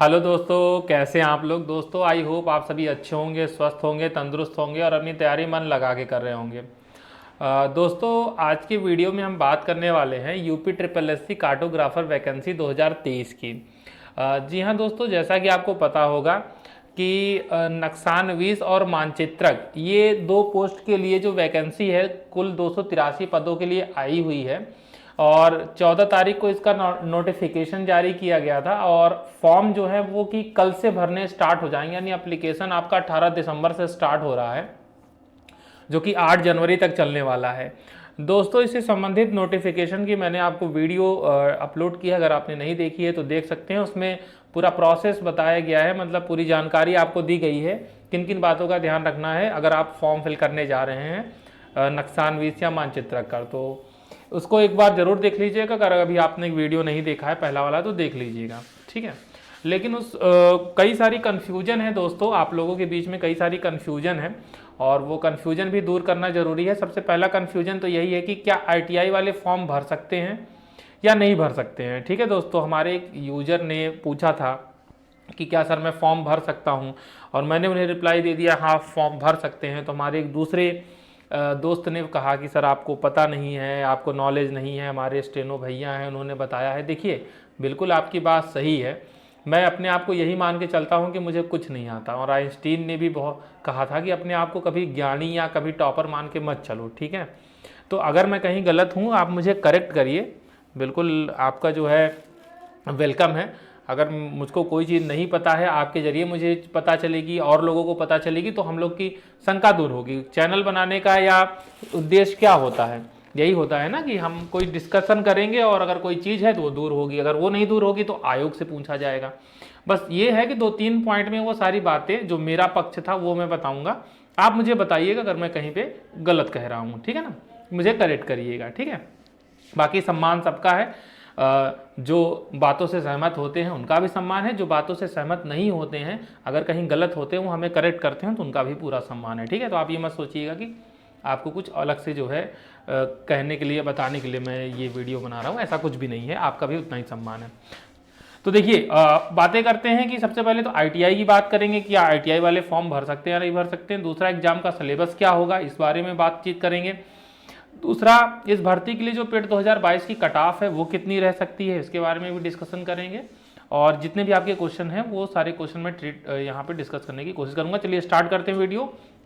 Hello दोस्तों, कैसे हैं आप लोग। दोस्तों आई होप आप सभी अच्छे होंगे, स्वस्थ होंगे, तंदुरुस्त होंगे और अपनी तैयारी मन लगा के कर रहे होंगे। दोस्तों आज की वीडियो में हम बात करने वाले हैं UP triple S C cartographer vacancy 2023 की। जी हाँ दोस्तों, जैसा कि आपको पता होगा कि नक्शानवीस और मानचित्रक ये दो पोस्ट के लिए जो वैकेंसी है कुल 283 पदों के लिए आई हुई है और 14 तारीख को इसका नोटिफिकेशन जारी किया गया था और फॉर्म जो है वो कि कल से भरने स्टार्ट हो जाएंगे, यानी एप्लीकेशन आपका 18 दिसंबर से स्टार्ट हो रहा है जो कि 8 जनवरी तक चलने वाला है। दोस्तों इससे संबंधित नोटिफिकेशन की मैंने आपको वीडियो अपलोड की है, अगर आपने नहीं देखी है तो देख सकते हैं। उसमें पूरा प्रोसेस बताया गया है, मतलब पूरी जानकारी आपको दी गई है किन किन बातों का ध्यान रखना है अगर आप फॉर्म फिल करने जा रहे हैं नक्शानवीस या मानचित्रक कर। तो उसको एक बार जरूर देख लीजिएगा, अगर अभी आपने वीडियो नहीं देखा है पहला वाला तो देख लीजिएगा, ठीक है। लेकिन कई सारी कन्फ्यूजन है दोस्तों, आप लोगों के बीच में कई सारी कन्फ्यूजन है और वो कन्फ्यूजन भी दूर करना जरूरी है। सबसे पहला कन्फ्यूजन तो यही है कि क्या आईटीआई वाले फॉर्म भर सकते हैं या नहीं भर सकते हैं, ठीक है दोस्तों। हमारे एक यूजर ने पूछा था कि क्या सर मैं फॉर्म भर सकता हूँ, और मैंने उन्हें रिप्लाई दे दिया हाँ फॉर्म भर सकते हैं। तो हमारे एक दूसरे दोस्त ने कहा कि सर आपको पता नहीं है, आपको नॉलेज नहीं है, हमारे स्टेनो भैया हैं उन्होंने बताया है। देखिए बिल्कुल आपकी बात सही है, मैं अपने आप को यही मान के चलता हूँ कि मुझे कुछ नहीं आता, और आइंस्टीन ने भी बहुत कहा था कि अपने आप को कभी ज्ञानी या कभी टॉपर मान के मत चलो, ठीक है। तो अगर मैं कहीं गलत हूँ आप मुझे करेक्ट करिए, बिल्कुल आपका जो है वेलकम है। अगर मुझको कोई चीज़ नहीं पता है आपके ज़रिए मुझे पता चलेगी और लोगों को पता चलेगी तो हम लोग की शंका दूर होगी। चैनल बनाने का या उद्देश्य क्या होता है, यही होता है ना कि हम कोई डिस्कशन करेंगे और अगर कोई चीज़ है तो वो दूर होगी, अगर वो नहीं दूर होगी तो आयोग से पूछा जाएगा। बस ये है कि 2-3 पॉइंट में वो सारी बातें जो मेरा पक्ष था वो मैं बताऊँगा, आप मुझे बताइएगा अगर मैं कहीं पर गलत कह रहा हूँ, ठीक है ना, मुझे करेक्ट करिएगा, ठीक है। बाकी सम्मान सबका है, जो बातों से सहमत होते हैं उनका भी सम्मान है, जो बातों से सहमत नहीं होते हैं अगर कहीं गलत होते हैं वो हमें करेक्ट करते हैं तो उनका भी पूरा सम्मान है, ठीक है। तो आप ये मत सोचिएगा कि आपको कुछ अलग से जो है कहने के लिए बताने के लिए मैं ये वीडियो बना रहा हूँ, ऐसा कुछ भी नहीं है, आपका भी उतना ही सम्मान है। तो देखिए बातें करते हैं कि सबसे पहले तो आईटीआई की बात करेंगे कि आईटीआई वाले फॉर्म भर सकते हैं या नहीं भर सकते हैं। दूसरा एग्जाम का सिलेबस क्या होगा इस बारे में बातचीत करेंगे। दूसरा इस भर्ती के लिए जो पेड 2022 की कट ऑफ है वो कितनी रह सकती है इसके बारे में भी डिस्कशन करेंगे, और जितने भी आपके क्वेश्चन हैं वो सारे क्वेश्चन मैं यहाँ पे डिस्कस करने की कोशिश करूंगा। चलिए स्टार्ट करते हैं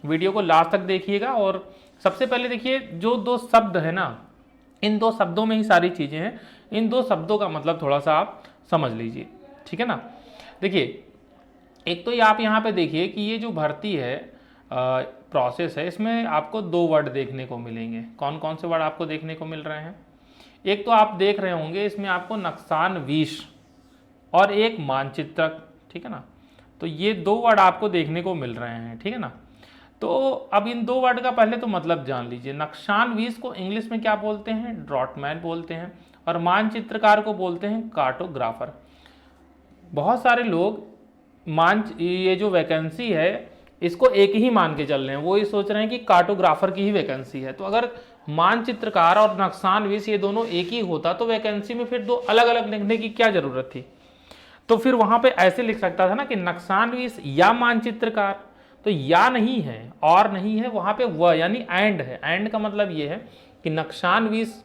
वीडियो को लास्ट तक देखिएगा। और सबसे पहले देखिए जो दो शब्द है ना, इन दो शब्दों में ही सारी चीज़ें हैं, इन दो शब्दों का मतलब थोड़ा सा आप समझ लीजिए, ठीक है ना। देखिए एक तो ये आप यहाँ पे देखिए कि ये जो भर्ती है प्रोसेस है, इसमें आपको 2 वर्ड देखने को मिलेंगे। कौन कौन से वर्ड आपको देखने को मिल रहे हैं, एक तो आप देख रहे होंगे इसमें आपको नक्शानवीस और एक मानचित्रक, ठीक है ना। तो ये 2 वर्ड आपको देखने को मिल रहे हैं, ठीक है ना। तो अब इन 2 वर्ड का पहले तो मतलब जान लीजिए। नक्शानवीस को इंग्लिश में क्या बोलते हैं, ड्रॉटमैन बोलते हैं, और मानचित्रकार को बोलते हैं कार्टोग्राफर। बहुत सारे लोग ये जो वैकेंसी है इसको एक ही मान के चल रहे हैं, वो ये सोच रहे हैं कि कार्टोग्राफर की ही वैकेंसी है। तो अगर मानचित्रकार और नक्शानवीस ये दोनों एक ही होता तो वैकेंसी में फिर 2 अलग अलग लिखने की क्या जरूरत थी। तो फिर वहां पे ऐसे लिख सकता था ना कि नक्शानवीस या मानचित्रकार, तो या नहीं है और नहीं है, वहां पे व यानी एंड है। एंड का मतलब ये है कि नक्शानवीस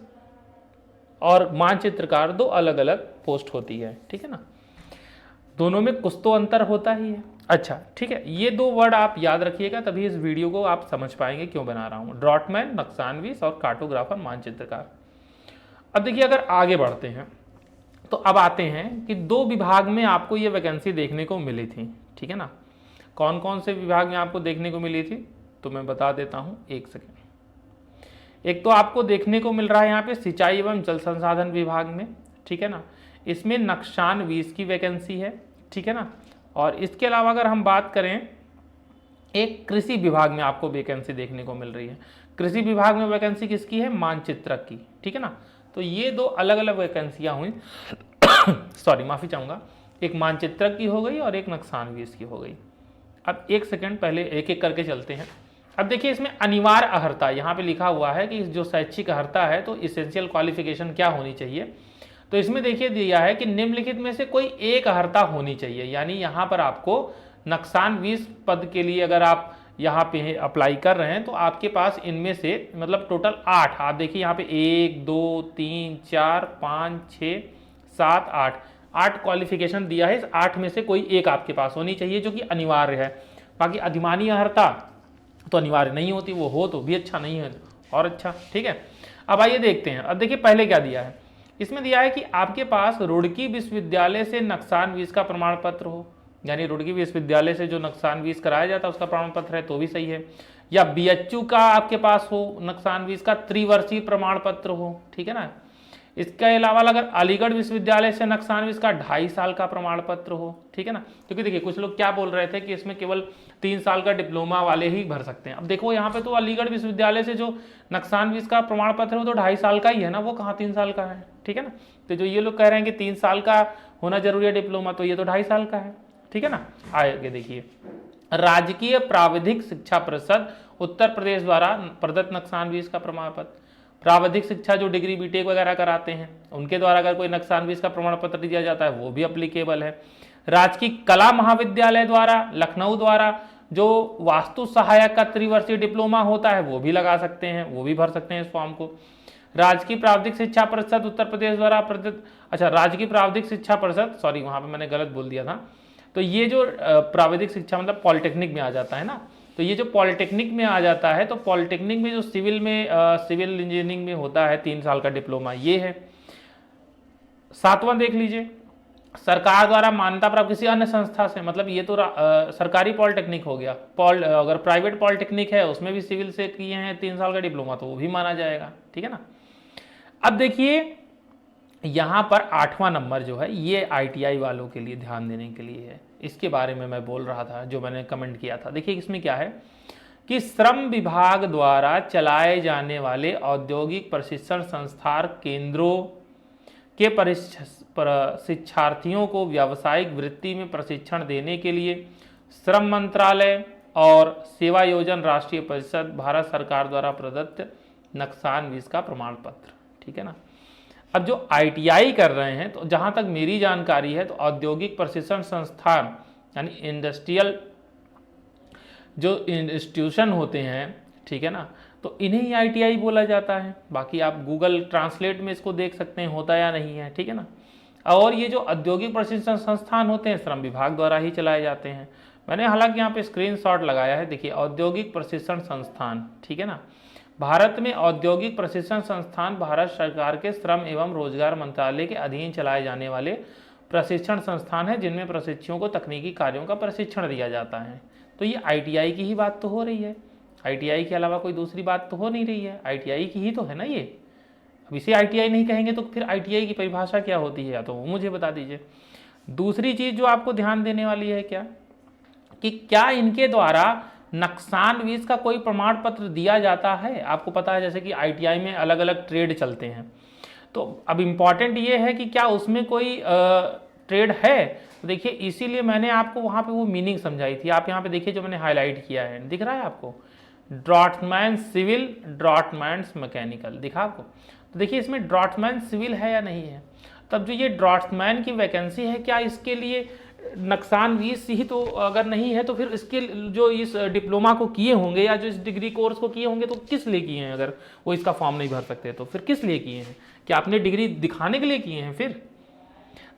और मानचित्रकार 2 अलग अलग पोस्ट होती है, ठीक है ना। दोनों में कुछ तो अंतर होता ही है। अच्छा ठीक है, ये 2 वर्ड आप याद रखिएगा, तभी इस वीडियो को आप समझ पाएंगे क्यों बना रहा हूं। ड्रॉटमैन, नक्शानवीस और कार्टोग्राफर, मानचित्रकार। अब देखिए अगर आगे बढ़ते हैं तो अब आते हैं कि 2 विभाग में आपको ये वैकेंसी देखने को मिली थी, ठीक है ना। कौन कौन से विभाग में आपको देखने को मिली थी तो मैं बता देता हूं, एक सेकेंड। एक तो आपको देखने को मिल रहा है यहाँ पे सिंचाई एवं जल संसाधन विभाग में, ठीक है ना। इसमें नक्शानवीस की वैकेंसी है, ठीक है ना। और इसके अलावा अगर हम बात करें एक कृषि विभाग में आपको वैकेंसी देखने को मिल रही है। कृषि विभाग में वैकेंसी किसकी है, मानचित्रक की, ठीक है ना। तो ये 2 अलग अलग वैकेंसियां हुई सॉरी माफी चाहूंगा, एक मानचित्रक की हो गई और एक नक्शानवीस की हो गई। अब एक सेकंड पहले एक एक करके चलते हैं। अब देखिए इसमें अनिवार्य अर्हता यहाँ पे लिखा हुआ है कि जो शैक्षिक अर्हता है तो इसेंशियल क्वालिफिकेशन क्या होनी चाहिए। तो इसमें देखिए दिया है कि निम्नलिखित में से कोई एक अर्हता होनी चाहिए, यानी यहाँ पर आपको नक्सान 20 पद के लिए अगर आप यहाँ पे अप्लाई कर रहे हैं तो आपके पास इनमें से मतलब टोटल 8, आप देखिए यहाँ पे 1 2 3 4 5 6 7 8 क्वालिफिकेशन दिया है। इस 8 में से कोई एक आपके पास होनी चाहिए जो कि अनिवार्य है। बाकी अधिमानी अर्हता तो अनिवार्य नहीं होती, वो हो तो भी अच्छा, नहीं है और अच्छा, ठीक है। अब आइए देखते हैं। अब देखिए पहले क्या दिया है, इसमें दिया है कि आपके पास रुड़की विश्वविद्यालय से नक्सान 20 का प्रमाण पत्र हो, यानी रुड़की विश्वविद्यालय से जो नक्सान 20 कराया जाता है उसका प्रमाण पत्र है तो भी सही है, या बीएचयू का आपके पास हो नक्सान 20 का त्रिवर्षीय प्रमाण पत्र हो, ठीक है ना। इसके अलावा अगर अलीगढ़ विश्वविद्यालय से नक्सान 20 का 2.5 साल का प्रमाण पत्र हो, ठीक है ना। क्योंकि देखिए कुछ लोग क्या बोल रहे थे कि इसमें केवल 3 साल का डिप्लोमा वाले ही भर सकते हैं। अब देखो यहाँ पे तो अलीगढ़ विश्वविद्यालय से जो नक्सान 20 का प्रमाण पत्र है वो तो 2.5 साल का ही है ना, वो कहाँ 3 साल का है, ठीक है ना। तो जो ये लोग कह रहे हैं कि 3 साल का होना जरूरी है डिप्लोमा, तो ये तो 2.5 साल का है, ठीक है ना। आगे देखिए, राजकीय प्राविधिक शिक्षा परिषद उत्तर प्रदेश द्वारा प्रदत्त नक्सान 20 का प्रमाण पत्र, प्राविधिक शिक्षा जो डिग्री बीटेक वगैरह कराते हैं उनके द्वारा अगर कोई नक्सान 20 का प्रमाण पत्र दिया जाता है वो भी अप्लीकेबल है। राजकीय कला महाविद्यालय द्वारा लखनऊ द्वारा जो वास्तु सहायक का त्रिवर्षीय डिप्लोमा होता है वो भी लगा सकते हैं, वो भी भर सकते हैं इस फॉर्म को। राजकीय प्राविधिक शिक्षा परिषद उत्तर प्रदेश द्वारा अच्छा राजकीय प्राविधिक शिक्षा परिषद, सॉरी वहां पर मैंने गलत बोल दिया था। तो ये जो प्राविधिक शिक्षा मतलब पॉलिटेक्निक में आ जाता है ना, तो ये जो पॉलिटेक्निक में आ जाता है तो पॉलिटेक्निक में जो सिविल सिविल इंजीनियरिंग में होता है 3 साल का डिप्लोमा ये है। 7वां देख लीजिए, सरकार द्वारा मान्यता प्राप्त किसी अन्य संस्था से, मतलब ये तो सरकारी पॉलिटेक्निक हो गया। अगर प्राइवेट पॉलिटेक्निक है उसमें भी सिविल से किए हैं 3 साल का डिप्लोमा तो वो भी माना जाएगा, ठीक है ना। अब देखिए यहाँ पर 8वां नंबर जो है ये ITI वालों के लिए ध्यान देने के लिए है, इसके बारे में मैं बोल रहा था जो मैंने कमेंट किया था। देखिए इसमें क्या है कि श्रम विभाग द्वारा चलाए जाने वाले औद्योगिक प्रशिक्षण संस्थान केंद्रों के शिक्षार्थियों को व्यावसायिक वृत्ति में प्रशिक्षण देने के लिए श्रम मंत्रालय और सेवा योजन राष्ट्रीय परिषद भारत सरकार द्वारा प्रदत्त नक्सान 20 का प्रमाण पत्र, ठीक है ना। अब जो ITI कर रहे हैं तो जहां तक मेरी जानकारी है तो औद्योगिक प्रशिक्षण संस्थान यानी इंडस्ट्रियल जो इंस्टीट्यूशन होते हैं, ठीक है ना, तो इन्हें ही ITI बोला जाता है। बाकी आप गूगल ट्रांसलेट में इसको देख सकते हैं होता या नहीं है, ठीक है ना। और ये जो औद्योगिक प्रशिक्षण संस्थान होते हैं श्रम विभाग द्वारा ही चलाए जाते हैं। मैंने हालांकि यहाँ पे स्क्रीनशॉट लगाया है, देखिए औद्योगिक प्रशिक्षण संस्थान, ठीक है ना। भारत में औद्योगिक प्रशिक्षण संस्थान भारत सरकार के श्रम एवं रोजगार मंत्रालय के अधीन चलाए जाने वाले प्रशिक्षण संस्थान है जिनमें प्रशिक्षुओं को तकनीकी कार्यों का प्रशिक्षण दिया जाता है। तो ये ITI की ही बात तो हो रही है, ITI के अलावा कोई दूसरी बात तो हो नहीं रही है, ITI की ही तो है ना ये। अब इसे ITI नहीं कहेंगे तो फिर ITI की परिभाषा क्या होती है, या तो वो मुझे बता दीजिए। दूसरी चीज जो आपको ध्यान देने वाली है क्या, कि क्या इनके द्वारा नक्सान 20 का कोई प्रमाण पत्र दिया जाता है। आपको पता है जैसे कि ITI में अलग अलग ट्रेड चलते हैं, तो अब इम्पॉर्टेंट ये है कि क्या उसमें कोई ट्रेड है। तो देखिए इसीलिए मैंने आपको वहाँ पे वो मीनिंग समझाई थी। आप यहाँ पे देखिए जो मैंने हाईलाइट किया है, दिख रहा है आपको, ड्रॉफ्ट्समैन सिविल, ड्रॉफ्ट्समैन मैकेनिकल, दिखा आपको। तो देखिए इसमें ड्रॉफ्ट्समैन सिविल है या नहीं है। तब जो ये ड्रॉफ्ट्समैन की वैकेंसी है, क्या इसके लिए नक्सान 20 ही तो अगर नहीं है तो फिर इसके जो इस डिप्लोमा को किए होंगे या जो इस डिग्री कोर्स को किए होंगे तो किस लिए किए हैं। अगर वो इसका फॉर्म नहीं भर सकते तो फिर किस लिए किए हैं, क्या आपने डिग्री दिखाने के लिए किए हैं फिर।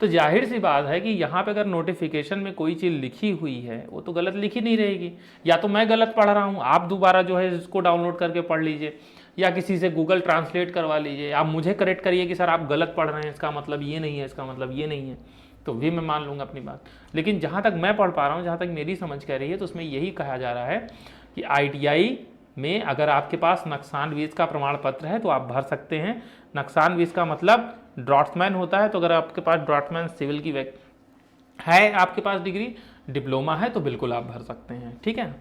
तो जाहिर सी बात है कि यहाँ पे अगर नोटिफिकेशन में कोई चीज़ लिखी हुई है वो तो गलत लिखी नहीं रहेगी। या तो मैं गलत पढ़ रहा हूँ, आप दोबारा जो है इसको डाउनलोड करके पढ़ लीजिए, या किसी से गूगल ट्रांसलेट करवा लीजिए। आप मुझे करेक्ट करिए कि सर आप गलत पढ़ रहे हैं, इसका मतलब ये नहीं है, इसका मतलब ये नहीं है, तो भी मैं मान लूँगा अपनी बात। लेकिन जहाँ तक मैं पढ़ पा रहा हूँ, जहाँ तक मेरी समझ कह रही है, तो उसमें यही कहा जा रहा है कि ITI में अगर आपके पास नक्सान 20 का प्रमाण पत्र है तो आप भर सकते हैं। नक्सान 20 का मतलब ड्रॉफ्ट्समैन होता है, तो अगर आपके पास ड्रॉफ्ट्समैन सिविल की है आपके पास डिग्री, डिप्लोमा है, तो बिल्कुल आप भर सकते हैं, ठीक है।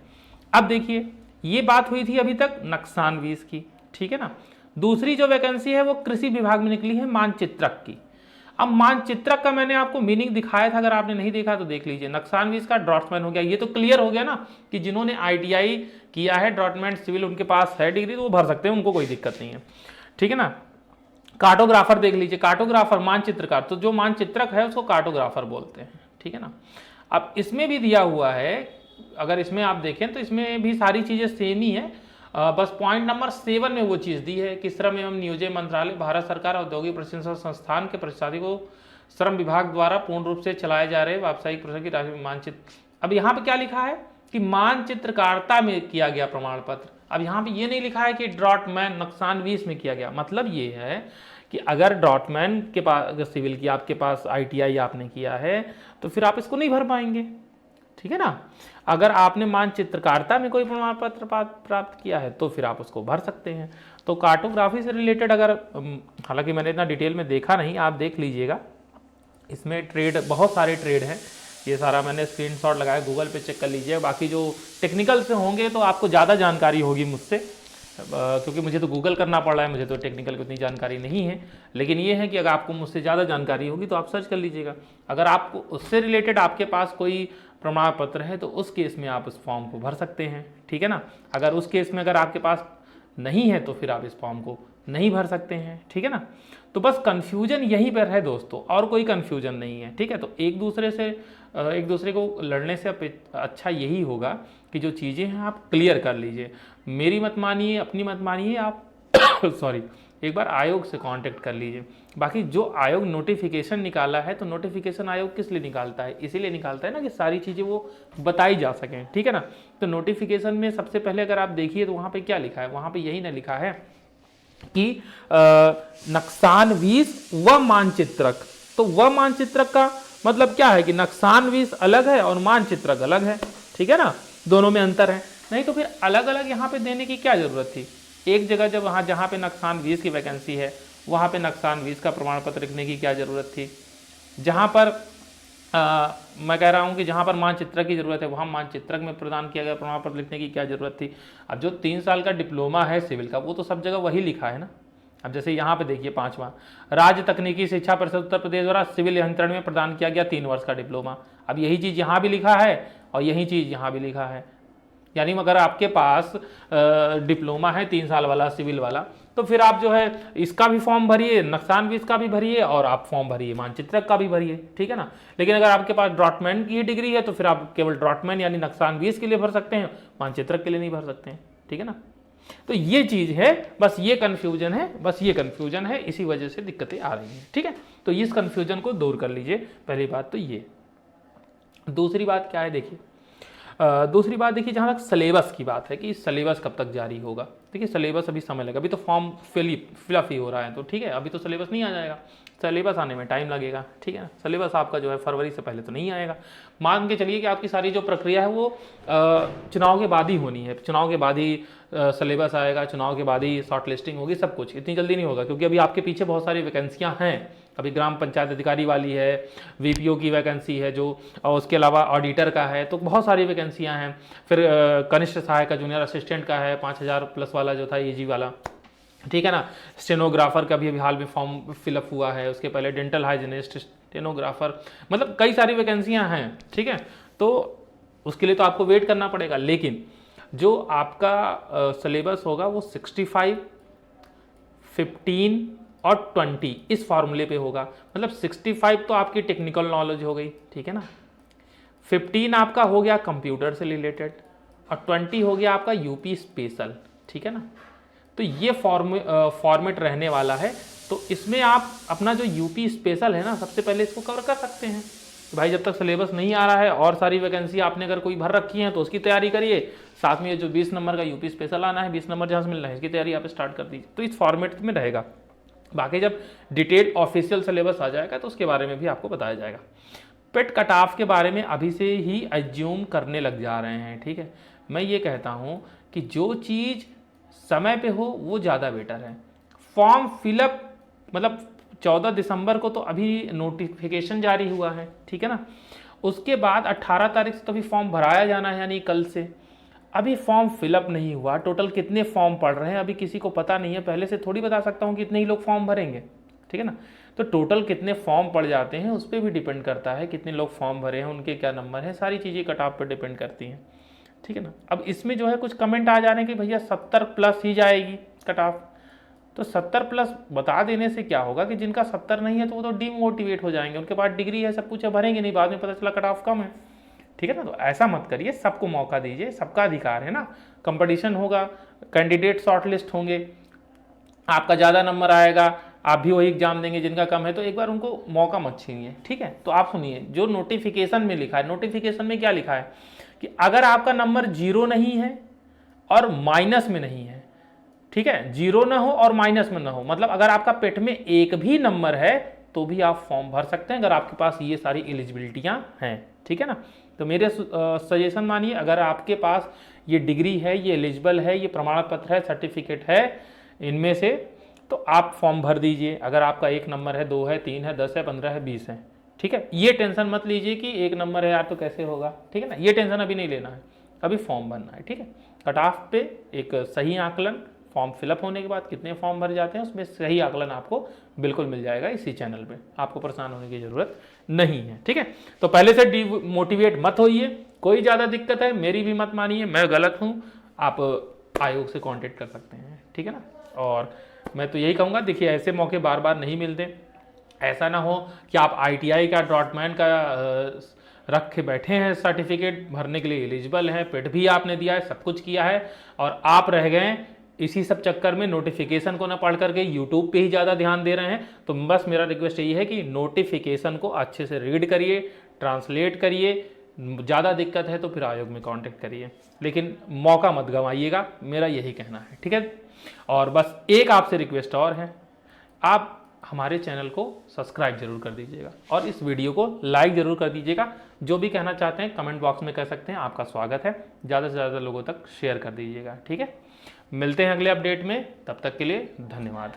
अब देखिए ये बात हुई थी अभी तक नक्सान 20 की, ठीक है ना। दूसरी जो वैकेंसी है वो कृषि विभाग में निकली है, मानचित्रक की। अब मानचित्रक का मैंने आपको मीनिंग दिखाया था, अगर आपने नहीं देखा तो देख लीजिए। नक्सान 20 का ड्रॉफ्ट्समैन हो गया, ये तो क्लियर हो गया ना कि जिन्होंने ITI किया है ड्रॉफ्ट्समैन सिविल, उनके पास है डिग्री, तो वो भर सकते हैं, उनको कोई दिक्कत नहीं है, ठीक है ना। कार्टोग्राफर देख लीजिए, कार्टोग्राफर मानचित्रकार, तो जो मानचित्रक है उसको कार्टोग्राफर बोलते हैं, ठीक है ना। अब इसमें भी दिया हुआ है, अगर इसमें आप देखें तो इसमें भी सारी चीजें सेम ही है, बस पॉइंट नंबर 7 में वो चीज दी है कि श्रम एवं नियोजन मंत्रालय भारत सरकार औद्योगिक प्रशिक्षण संस्थान के प्रतिष्ठाती को श्रम विभाग द्वारा पूर्ण रूप से चलाए जा रहे व्यावसायिक प्रशिक्षण की राशि मानचित्र। अब यहाँ पे क्या लिखा है कि मानचित्रकारिता में किया गया प्रमाण पत्र। अब यहाँ पे ये नहीं लिखा है कि ड्रॉटमैन नक्सानवीस में किया गया। मतलब ये है कि अगर ड्रॉटमैन के पास सिविल की आपके पास ITI आपने किया है तो फिर आप इसको नहीं भर पाएंगे, ठीक है ना। अगर आपने मानचित्रकारिता में कोई प्रमाण पत्र प्राप्त किया है तो फिर आप उसको भर सकते हैं। तो कार्टोग्राफी से रिलेटेड अगर, हालांकि मैंने इतना डिटेल में देखा नहीं, आप देख लीजिएगा, इसमें ट्रेड बहुत सारे ट्रेड हैं, ये सारा मैंने स्क्रीनशॉट लगाया, गूगल पे चेक कर लीजिए। बाकी जो टेक्निकल से होंगे तो आपको ज़्यादा जानकारी होगी मुझसे, क्योंकि मुझे तो गूगल करना पड़ रहा है, मुझे तो टेक्निकल की उतनी जानकारी नहीं है। लेकिन ये है कि अगर आपको मुझसे ज़्यादा जानकारी होगी तो आप सर्च कर लीजिएगा। अगर आपको उससे रिलेटेड आपके पास कोई प्रमाण पत्र है तो उस केस में आप उस फॉर्म को भर सकते हैं, ठीक है ना। अगर उस केस में अगर आपके पास नहीं है तो फिर आप इस फॉर्म को नहीं भर सकते हैं, ठीक है ना। तो बस कन्फ्यूजन यहीं पर है दोस्तों, और कोई कन्फ्यूजन नहीं है, ठीक है। तो एक दूसरे को लड़ने से अच्छा यही होगा कि जो चीज़ें हैं आप क्लियर कर लीजिए। मेरी मत मानिए, अपनी मत मानिए आप सॉरी, एक बार आयोग से कांटेक्ट कर लीजिए। बाकी जो आयोग नोटिफिकेशन निकाला है, तो नोटिफिकेशन आयोग किस लिए निकालता है? इसीलिए निकालता है ना कि सारी चीज़ें वो बताई जा सकें, ठीक है ना। तो नोटिफिकेशन में सबसे पहले अगर आप देखिए तो वहाँ पे क्या लिखा है, वहाँ पे यही ना लिखा है कि नक्सानवीस व मानचित्रक। तो व मानचित्रक का मतलब क्या है कि नक्सानवीस अलग है और मानचित्रक अलग है, ठीक है ना, दोनों में अंतर है। नहीं तो फिर अलग अलग यहाँ पे देने की क्या जरूरत थी? एक जगह जब वहाँ जहाँ पे नक्सानवीस की वैकेंसी है वहाँ पे नक्सानवीस का प्रमाण पत्र लिखने की क्या जरूरत थी? जहाँ पर मैं कह रहा हूँ कि जहाँ पर मानचित्रक की जरूरत है वहाँ मानचित्रक में प्रदान किया गया प्रमाण पत्र लिखने की क्या जरूरत थी? अब जो 3 साल का डिप्लोमा है सिविल का, वो तो सब जगह वही लिखा है ना। अब जैसे यहाँ पे देखिए 5वां, राज्य तकनीकी शिक्षा परिषद उत्तर प्रदेश द्वारा सिविल यंत्रण में प्रदान किया गया 3 वर्ष का डिप्लोमा। अब यही चीज़ यहाँ भी लिखा है और यही चीज़ यहाँ भी लिखा है। यानी अगर आपके पास डिप्लोमा है 3 साल वाला सिविल वाला, तो फिर आप जो है इसका भी फॉर्म भरिए, नक्सानवीस का भी भरिए और आप फॉर्म भरिए मानचित्रक का भी भरिए, ठीक है ना। लेकिन अगर आपके पास ड्रॉटमैन की डिग्री है तो फिर आप केवल ड्रॉटमैन यानी नक्सानवीस के लिए भर सकते हैं, मानचित्रक के लिए नहीं भर सकते हैं, ठीक है ना। तो ये चीज़ है, बस ये कन्फ्यूजन है, इसी वजह से दिक्कतें आ रही हैं, ठीक है। तो इस कन्फ्यूजन को दूर कर लीजिए, पहली बात तो ये। दूसरी बात क्या है देखिए, दूसरी बात देखिए, जहाँ तक सिलेबस की बात है कि सिलेबस कब तक जारी होगा। देखिए सिलेबस अभी समय लगेगा, अभी तो फॉर्म फिलअप ही हो रहा है, तो ठीक है, अभी तो सिलेबस नहीं आ जाएगा, सिलेबस आने में टाइम लगेगा, ठीक है ना। सिलेबस आपका जो है फरवरी से पहले तो नहीं आएगा। मान के चलिए कि आपकी सारी जो प्रक्रिया है वो चुनाव के बाद ही होनी है, चुनाव के बाद ही सिलेबस आएगा, चुनाव के बाद ही शॉर्ट लिस्टिंग होगी, सब कुछ इतनी जल्दी नहीं होगा, क्योंकि अभी आपके पीछे बहुत सारी वैकेंसियाँ हैं। अभी ग्राम पंचायत अधिकारी वाली है, VPO की वैकेंसी है जो, और उसके अलावा ऑडिटर का है, तो बहुत सारी वैकेंसियां हैं। फिर कनिष्ठ सहायक का, जूनियर असिस्टेंट का है 5000 प्लस वाला जो था AG वाला, ठीक है ना। स्टेनोग्राफर का भी अभी हाल में फॉर्म फिलअप हुआ है, उसके पहले डेंटल हाइजीनिस्ट, स्टेनोग्राफर, मतलब कई सारी वैकेंसियां हैं, ठीक है। तो उसके लिए तो आपको वेट करना पड़ेगा। लेकिन जो आपका सिलेबस होगा वो 65, 15 और 20 इस फॉर्मूले पे होगा। मतलब 65 तो आपकी टेक्निकल नॉलेज हो गई, ठीक है ना, 15 आपका हो गया कंप्यूटर से रिलेटेड और 20 हो गया आपका यूपी स्पेशल, ठीक है ना। तो ये फॉर्मेट रहने वाला है। तो इसमें आप अपना जो यूपी स्पेशल है ना, सबसे पहले इसको कवर कर सकते हैं। भाई जब तक सिलेबस नहीं आ रहा है और सारी वैकेंसी आपने अगर कोई भर रखी है तो उसकी तैयारी करिए, साथ में ये जो 20 नंबर का यूपी स्पेशल आना है, 20 नंबर जहाँ से मिलना है, इसकी तैयारी आप स्टार्ट कर दीजिए। तो इस फॉर्मेट में रहेगा। बाकी जब डिटेल ऑफिशियल सिलेबस आ जाएगा तो उसके बारे में भी आपको बताया जाएगा। पेट कट ऑफ के बारे में अभी से ही एज्यूम करने लग जा रहे हैं, ठीक है। मैं ये कहता हूँ कि जो चीज़ समय पे हो वो ज़्यादा बेटर है। फॉर्म फिलअप मतलब 14 दिसंबर को तो अभी नोटिफिकेशन जारी हुआ है, ठीक है ना। उसके बाद 18 तारीख से तो अभी फॉर्म भराया जाना है, यानी कल से। अभी फॉर्म फिलअप नहीं हुआ, टोटल कितने फॉर्म पड़ रहे हैं अभी किसी को पता नहीं है। पहले से थोड़ी बता सकता हूँ कि इतने ही लोग फॉर्म भरेंगे, ठीक है ना। तो टोटल कितने फॉर्म पड़ जाते हैं उस पर भी डिपेंड करता है, कितने लोग फॉर्म भरे हैं, उनके क्या नंबर है, सारी चीज़ें कट ऑफ पर डिपेंड करती हैं, ठीक है ना। अब इसमें जो है कुछ कमेंट आ जा रहे हैं कि भैया 70 प्लस ही जाएगी कट ऑफ। तो 70 प्लस बता देने से क्या होगा कि जिनका 70 नहीं है तो वो तो डीमोटिवेट हो जाएंगे, उनके पास डिग्री है, सब कुछ है, भरेंगे नहीं, बाद में पता चला कट ऑफ कम है। ठीक है ना, तो ऐसा मत करिए, सबको मौका दीजिए, सबका अधिकार है ना। कंपटीशन होगा, कैंडिडेट शॉर्टलिस्ट होंगे, आपका ज़्यादा नंबर आएगा, आप भी वही एग्जाम देंगे जिनका कम है, तो एक बार उनको मौका मत छीनिए। ठीक है, तो आप सुनिए जो नोटिफिकेशन में लिखा है, नोटिफिकेशन में क्या लिखा है कि अगर आपका नंबर 0 नहीं है और माइनस में नहीं है, ठीक है, 0 ना हो और माइनस में ना हो, मतलब अगर आपका पेट में एक भी नंबर है तो भी आप फॉर्म भर सकते हैं अगर आपके पास ये सारी एलिजिबिलिटियां हैं। ठीक है ना, तो मेरे सजेशन मानिए, अगर आपके पास ये डिग्री है, ये एलिजिबल है, ये प्रमाण पत्र है, सर्टिफिकेट है, इनमें से तो आप फॉर्म भर दीजिए। अगर आपका 1 नंबर है, 2 है, 3 है, 10 है, 15 है, 20 है, ठीक है, ये टेंशन मत लीजिए कि 1 नंबर है यार तो कैसे होगा। ठीक है ना, ये टेंशन अभी नहीं लेना है, अभी फॉर्म भरना है। ठीक है, कट ऑफ पे एक सही आकलन, फॉर्म फिलअप होने के बाद कितने फॉर्म भर जाते हैं उसमें सही आकलन आपको बिल्कुल मिल जाएगा इसी चैनल पे, आपको परेशान होने की जरूरत नहीं है। ठीक है, तो पहले से डिमोटिवेट मत होइए, कोई ज़्यादा दिक्कत है मेरी भी मत मानिए, मैं गलत हूँ, आप आयोग से कांटेक्ट कर सकते हैं। ठीक है ना, और मैं तो यही कहूँगा, देखिए ऐसे मौके बार बार नहीं मिलते, ऐसा ना हो कि आप ITI का, ड्रॉटमैन का रख के बैठे हैं, सर्टिफिकेट भरने के लिए एलिजिबल हैं, पेट भी आपने दिया है, सब कुछ किया है, और आप रह गए इसी सब चक्कर में नोटिफिकेशन को ना पढ़ करके यूट्यूब पे ही ज़्यादा ध्यान दे रहे हैं। तो बस मेरा रिक्वेस्ट यही है कि नोटिफिकेशन को अच्छे से रीड करिए, ट्रांसलेट करिए, ज़्यादा दिक्कत है तो फिर आयोग में कांटेक्ट करिए, लेकिन मौका मत गंवाइएगा, मेरा यही कहना है। ठीक है, और बस एक आपसे रिक्वेस्ट और है, आप हमारे चैनल को सब्सक्राइब जरूर कर दीजिएगा और इस वीडियो को लाइक जरूर कर दीजिएगा। जो भी कहना चाहते हैं कमेंट बॉक्स में कह सकते हैं, आपका स्वागत है। ज़्यादा से ज़्यादा लोगों तक शेयर कर दीजिएगा। ठीक है, मिलते हैं अगले अपडेट में, तब तक के लिए धन्यवाद।